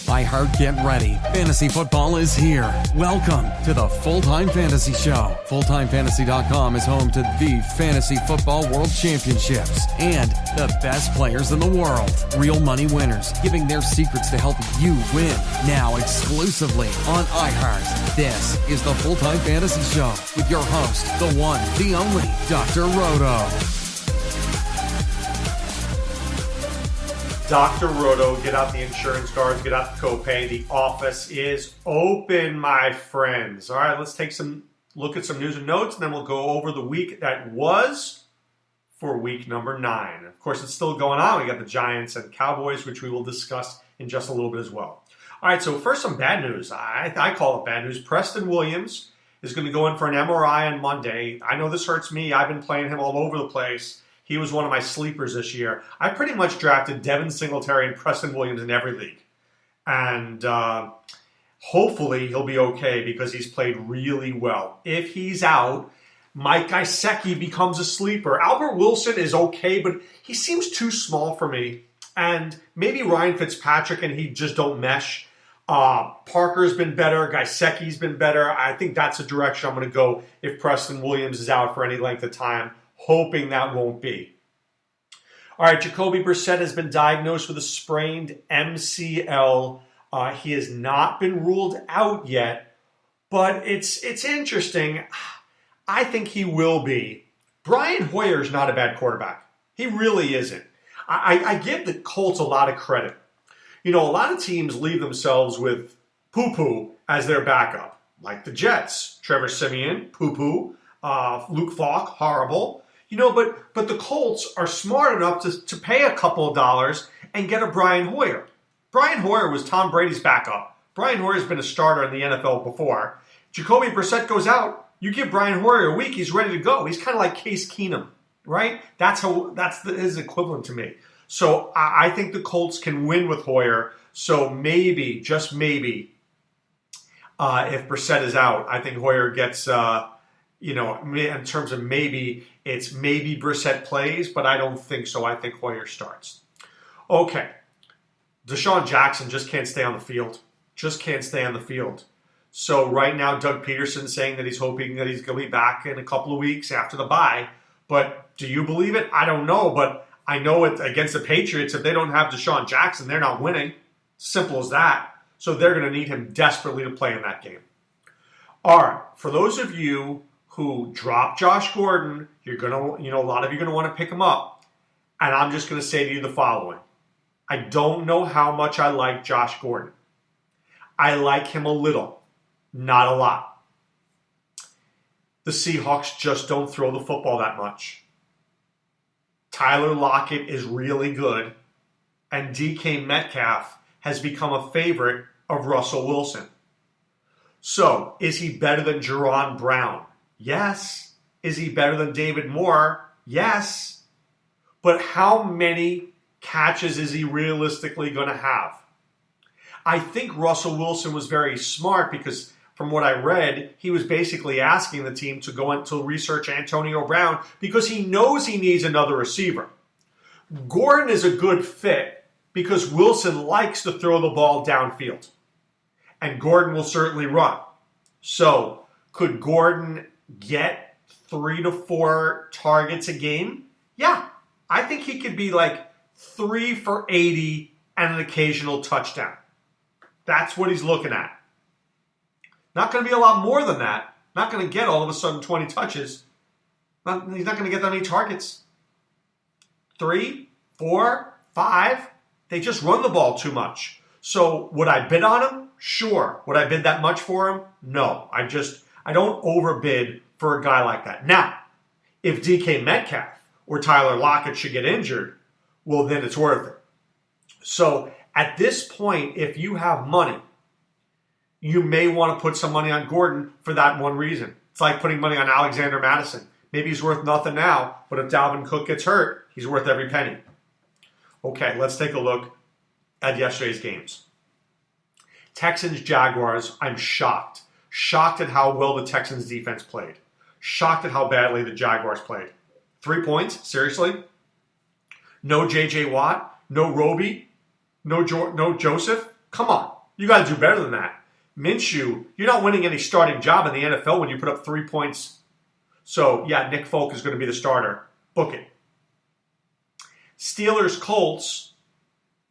iHeart, get ready. Fantasy football is here. Welcome to the Full-Time Fantasy Show. FullTimeFantasy.com is home to the Fantasy Football World Championships and the best players in the world. Real money winners giving their secrets to help you win. Now exclusively on iHeart. This is the Full-Time Fantasy Show with your host, the one, the only, Dr. Roto. Dr. Roto, get out the insurance cards, get out the copay. The office is open, my friends. All right, let's take some look at some news and notes, and then we'll go over the week that was for week number 9. Of course, it's still going on. We got the Giants and Cowboys, which we will discuss in just a little bit as well. All right, so first, some bad news. I call it bad news. Preston Williams is going to go in for an MRI on Monday. I know this hurts me. I've been playing him all over the place. He was one of my sleepers this year. I pretty much drafted Devin Singletary and Preston Williams in every league. And hopefully he'll be okay because he's played really well. If he's out, Mike Gesicki becomes a sleeper. Albert Wilson is okay, but he seems too small for me. And maybe Ryan Fitzpatrick and he just don't mesh. Parker's been better. Gesicki's been better. I think that's the direction I'm going to go if Preston Williams is out for any length of time. Hoping that won't be. All right, Jacoby Brissett has been diagnosed with a sprained MCL. He has not been ruled out yet, but it's interesting. I think he will be. Brian Hoyer's not a bad quarterback. He really isn't. I give the Colts a lot of credit. You know, a lot of teams leave themselves with poo-poo as their backup, like the Jets. Trevor Siemian, poo-poo. Luke Falk, horrible. You know, but the Colts are smart enough to pay a couple of dollars and get a Brian Hoyer. Brian Hoyer was Tom Brady's backup. Brian Hoyer's been a starter in the NFL before. Jacoby Brissett goes out. You give Brian Hoyer a week, he's ready to go. He's kind of like Case Keenum, right? That's his equivalent to me. So I think the Colts can win with Hoyer. So maybe, just maybe, if Brissett is out, I think Hoyer gets... in terms of maybe, it's maybe Brissett plays, but I don't think so. I think Hoyer starts. Okay. Deshaun Jackson just can't stay on the field. Just can't stay on the field. So right now, Doug Peterson's saying that he's hoping that he's going to be back in a couple of weeks after the bye. But do you believe it? I don't know. But I know it against the Patriots, if they don't have Deshaun Jackson, they're not winning. Simple as that. So they're going to need him desperately to play in that game. All right. For those of you who dropped Josh Gordon, you're going to, a lot of you are going to want to pick him up. And I'm just going to say to you the following. I don't know how much I like Josh Gordon. I like him a little, not a lot. The Seahawks just don't throw the football that much. Tyler Lockett is really good, and DK Metcalf has become a favorite of Russell Wilson. So, is he better than Jerron Brown? Yes. Is he better than David Moore? Yes. But how many catches is he realistically going to have? I think Russell Wilson was very smart because from what I read, he was basically asking the team to go into research Antonio Brown because he knows he needs another receiver. Gordon is a good fit because Wilson likes to throw the ball downfield. And Gordon will certainly run. So, could Gordon get 3 to 4 targets a game? Yeah, I think he could be like 3 for 80 and an occasional touchdown. That's what he's looking at. Not going to be a lot more than that. Not going to get all of a sudden 20 touches. He's not going to get that many targets. 3, 4, 5. They just run the ball too much. So would I bid on him? Sure. Would I bid that much for him? No. I don't overbid for a guy like that. Now, if DK Metcalf or Tyler Lockett should get injured, well, then it's worth it. So at this point, if you have money, you may want to put some money on Gordon for that one reason. It's like putting money on Alexander Madison. Maybe he's worth nothing now, but if Dalvin Cook gets hurt, he's worth every penny. Okay, let's take a look at yesterday's games. Texans-Jaguars, I'm shocked. Shocked at how well the Texans defense played. Shocked at how badly the Jaguars played. 3 points? Seriously? No J.J. Watt? No Roby? No Joseph? Come on. You got to do better than that. Minshew, you're not winning any starting job in the NFL when you put up 3 points. So, yeah, Nick Folk is going to be the starter. Book it. Steelers, Colts.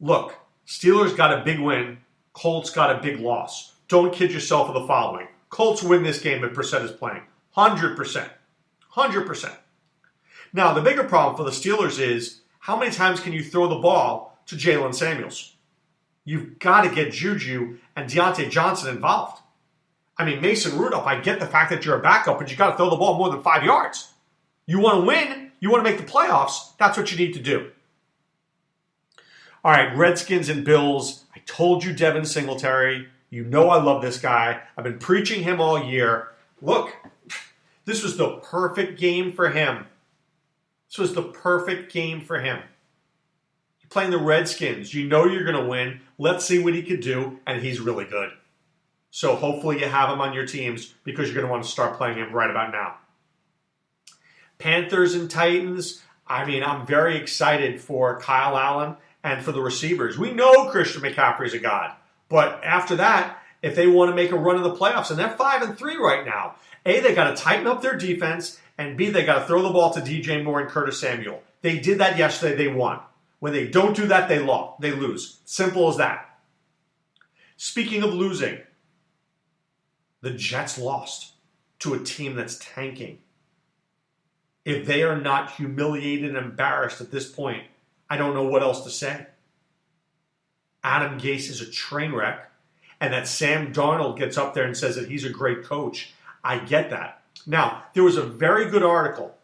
Look, Steelers got a big win. Colts got a big loss. Don't kid yourself with the following. Colts win this game if Brissett is playing. 100%. 100%. Now, the bigger problem for the Steelers is how many times can you throw the ball to Jalen Samuels? You've got to get Juju and Deontay Johnson involved. I mean, Mason Rudolph, I get the fact that you're a backup, but you got to throw the ball more than 5 yards. You want to win, you want to make the playoffs, that's what you need to do. All right, Redskins and Bills. I told you Devin Singletary. You know I love this guy. I've been preaching him all year. Look, this was the perfect game for him. This was the perfect game for him. You're playing the Redskins. You know you're going to win. Let's see what he could do, and he's really good. So hopefully you have him on your teams because you're going to want to start playing him right about now. Panthers and Titans. I mean, I'm very excited for Kyle Allen and for the receivers. We know Christian McCaffrey's a god. But after that, if they want to make a run in the playoffs, and they're 5-3 right now, A, they got to tighten up their defense, and B, they got to throw the ball to DJ Moore and Curtis Samuel. They did that yesterday, they won. When they don't do that, they lose. Simple as that. Speaking of losing, the Jets lost to a team that's tanking. If they are not humiliated and embarrassed at this point, I don't know what else to say. Adam Gase is a train wreck, and that Sam Darnold gets up there and says that he's a great coach. I get that. Now, there was a very good article.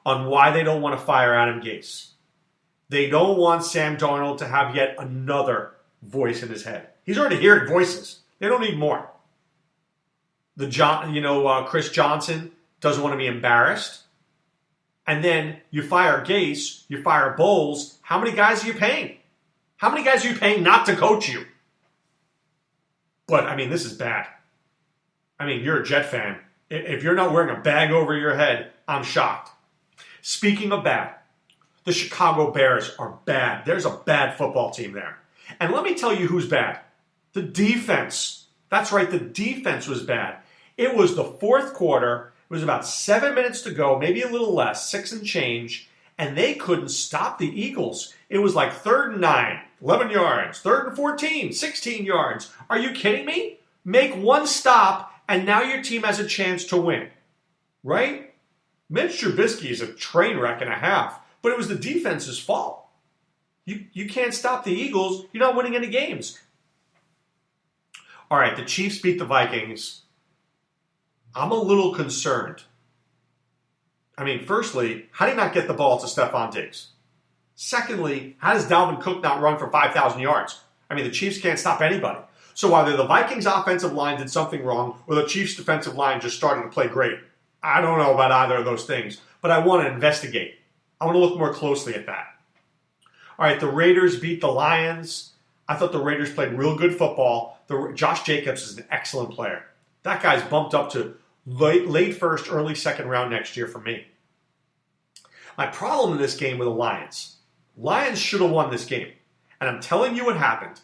On why they don't want to fire Adam Gase. They don't want Sam Darnold to have yet another voice in his head. He's already hearing voices. They don't need more. Chris Johnson doesn't want to be embarrassed. And then you fire Gase, you fire Bowles. How many guys are you paying? How many guys are you paying not to coach you? But, I mean, this is bad. I mean, you're a Jet fan. If you're not wearing a bag over your head, I'm shocked. Speaking of bad, the Chicago Bears are bad. There's a bad football team there. And let me tell you who's bad. The defense. That's right, the defense was bad. It was the fourth quarter. It was about 7 minutes to go, maybe a little less, 6 and change, and they couldn't stop the Eagles. It was like 3rd and 9, 11 yards, 3rd and 14, 16 yards. Are you kidding me? Make one stop, and now your team has a chance to win. Right? Mitch Trubisky is a train wreck and a half, but it was the defense's fault. You can't stop the Eagles. You're not winning any games. All right, the Chiefs beat the Vikings. I'm a little concerned. I mean, firstly, how do you not get the ball to Stephon Diggs? Secondly, how does Dalvin Cook not run for 5,000 yards? I mean, the Chiefs can't stop anybody. So either the Vikings offensive line did something wrong or the Chiefs defensive line just started to play great. I don't know about either of those things, but I want to investigate. I want to look more closely at that. All right, the Raiders beat the Lions. I thought the Raiders played real good football. Josh Jacobs is an excellent player. That guy's bumped up to late first, early second round next year for me. My problem in this game with the Lions. Lions should have won this game. And I'm telling you what happened.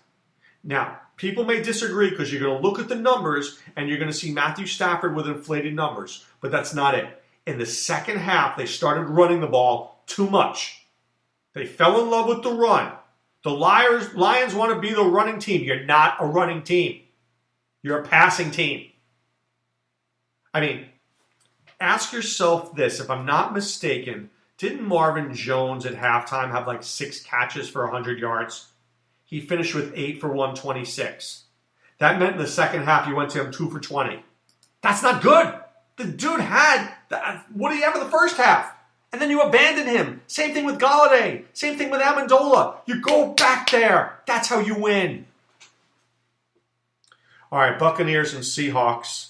Now, people may disagree because you're going to look at the numbers and you're going to see Matthew Stafford with inflated numbers. But that's not it. In the second half, they started running the ball too much. They fell in love with the run. The Lions want to be the running team. You're not a running team. You're a passing team. I mean, ask yourself this. If I'm not mistaken, didn't Marvin Jones at halftime have like 6 catches for 100 yards? He finished with 8 for 126. That meant in the second half you went to him 2 for 20. That's not good. The dude had, what did he have in the first half? And then you abandon him. Same thing with Golladay. Same thing with Amendola. You go back there. That's how you win. All right, Buccaneers and Seahawks.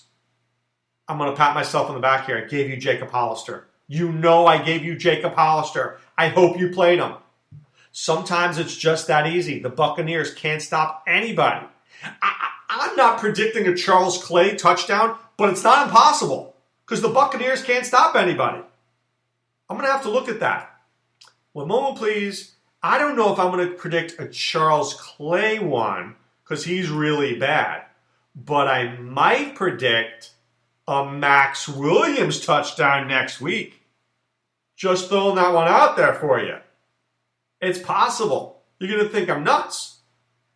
I'm going to pat myself on the back here. I gave you Jacob Hollister. You know I gave you Jacob Hollister. I hope you played him. Sometimes it's just that easy. The Buccaneers can't stop anybody. I'm not predicting a Charles Clay touchdown, but it's not impossible because the Buccaneers can't stop anybody. I'm going to have to look at that. One moment, please. I don't know if I'm going to predict a Charles Clay one because he's really bad. But I might predict a Max Williams touchdown next week. Just throwing that one out there for you. It's possible. You're going to think I'm nuts,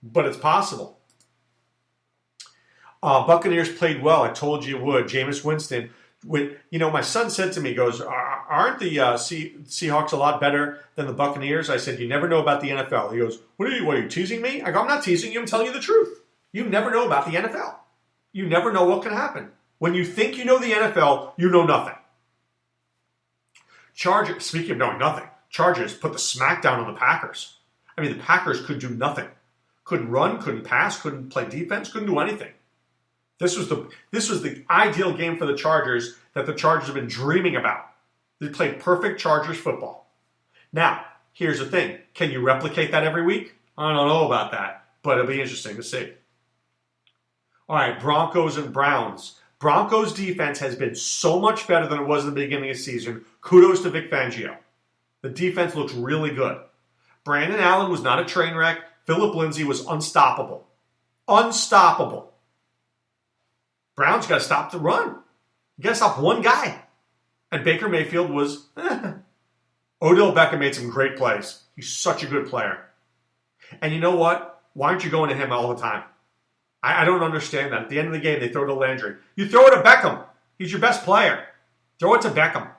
but it's possible. Buccaneers played well. I told you it would. Jameis Winston. My son said to me, he goes, aren't the Seahawks a lot better than the Buccaneers? I said, you never know about the NFL. He goes, what are you teasing me? I go, I'm not teasing you. I'm telling you the truth. You never know about the NFL. You never know what can happen. When you think you know the NFL, you know nothing. Speaking of knowing nothing, Chargers put the smackdown on the Packers. I mean, the Packers could do nothing. Couldn't run, couldn't pass, couldn't play defense, couldn't do anything. This was the ideal game for the Chargers that the Chargers have been dreaming about. They played perfect Chargers football. Now, here's the thing. Can you replicate that every week? I don't know about that, but it'll be interesting to see. All right, Broncos and Browns. Broncos defense has been so much better than it was in the beginning of the season. Kudos to Vic Fangio. The defense looks really good. Brandon Allen was not a train wreck. Phillip Lindsay was unstoppable. Unstoppable. Browns got to stop the run. You got to stop one guy. And Baker Mayfield was, Odell Beckham made some great plays. He's such a good player. And you know what? Why aren't you going to him all the time? I don't understand that. At the end of the game, they throw to Landry. You throw it to Beckham. He's your best player. Throw it to Beckham.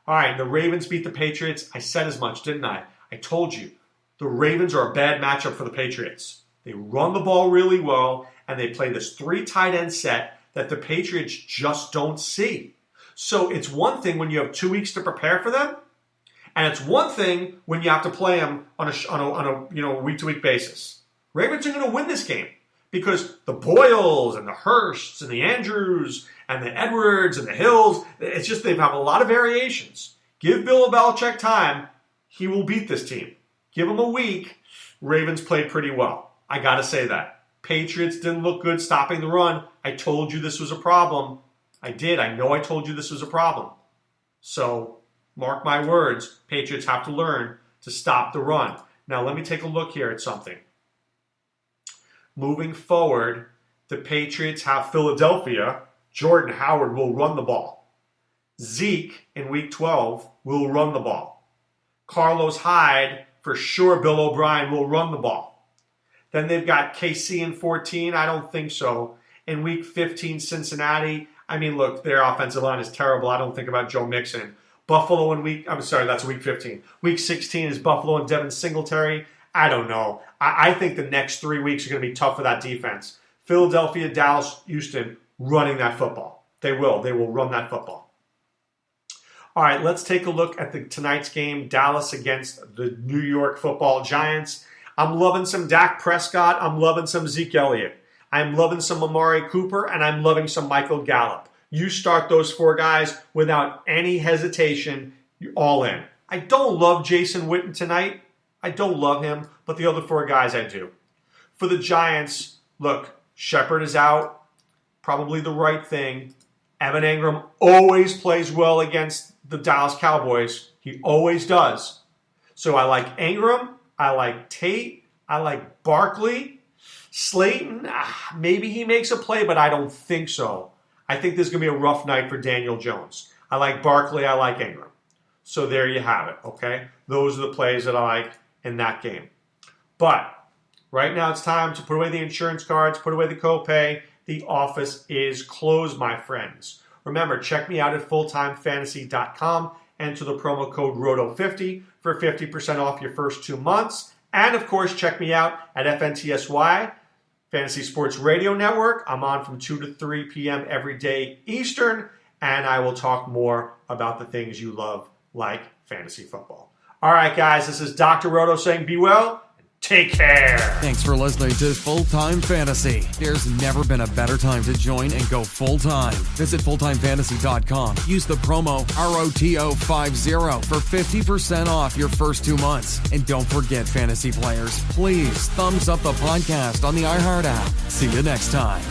All right, the Ravens beat the Patriots. I said as much, didn't I? I told you. The Ravens are a bad matchup for the Patriots. They run the ball really well, and they play this 3 tight end set that the Patriots just don't see. So it's one thing when you have 2 weeks to prepare for them, and it's one thing when you have to play them on a week-to-week basis. Ravens are going to win this game because the Boyles and the Hursts and the Andrews and the Edwards and the Hills, it's just they have a lot of variations. Give Bill Belichick time, he will beat this team. Give him a week, Ravens played pretty well. I got to say that. Patriots didn't look good stopping the run. I told you this was a problem. I did. I know I told you this was a problem. So, mark my words, Patriots have to learn to stop the run. Now, let me take a look here at something. Moving forward, the Patriots have Philadelphia. Jordan Howard will run the ball. Zeke, in Week 12, will run the ball. Carlos Hyde, for sure Bill O'Brien will run the ball. Then they've got KC in 14. I don't think so. In Week 15, Cincinnati. I mean, look, their offensive line is terrible. I don't think about Joe Mixon. Buffalo in that's Week 15. Week 16 is Buffalo and Devin Singletary. I don't know. I think the next 3 weeks are going to be tough for that defense. Philadelphia, Dallas, Houston running that football. They will. They will run that football. All right, let's take a look at tonight's game, Dallas against the New York Football Giants. I'm loving some Dak Prescott. I'm loving some Zeke Elliott. I'm loving some Amari Cooper, and I'm loving some Michael Gallup. You start those 4 guys without any hesitation. You're all in. I don't love Jason Witten tonight. I don't love him, but the other 4 guys I do. For the Giants, look, Shepard is out. Probably the right thing. Evan Engram always plays well against the Dallas Cowboys. He always does. So I like Engram. I like Tate. I like Barkley. Slayton, maybe he makes a play, but I don't think so. I think this is going to be a rough night for Daniel Jones. I like Barkley. I like Engram. So there you have it, okay? Those are the plays that I like in that game. But right now it's time to put away the insurance cards, put away the copay. The office is closed, my friends. Remember, check me out at fulltimefantasy.com. Enter the promo code ROTO50 for 50% off your first 2 months. And, of course, check me out at FNTSY, Fantasy Sports Radio Network. I'm on from 2 to 3 p.m. every day Eastern, and I will talk more about the things you love, like fantasy football. All right, guys, this is Dr. Roto saying be well. Take care. Thanks for listening to Full Time Fantasy. There's never been a better time to join and go full time. Visit fulltimefantasy.com. Use the promo ROTO50 for 50% off your first 2 months. And don't forget, fantasy players, please thumbs up the podcast on the iHeart app. See you next time.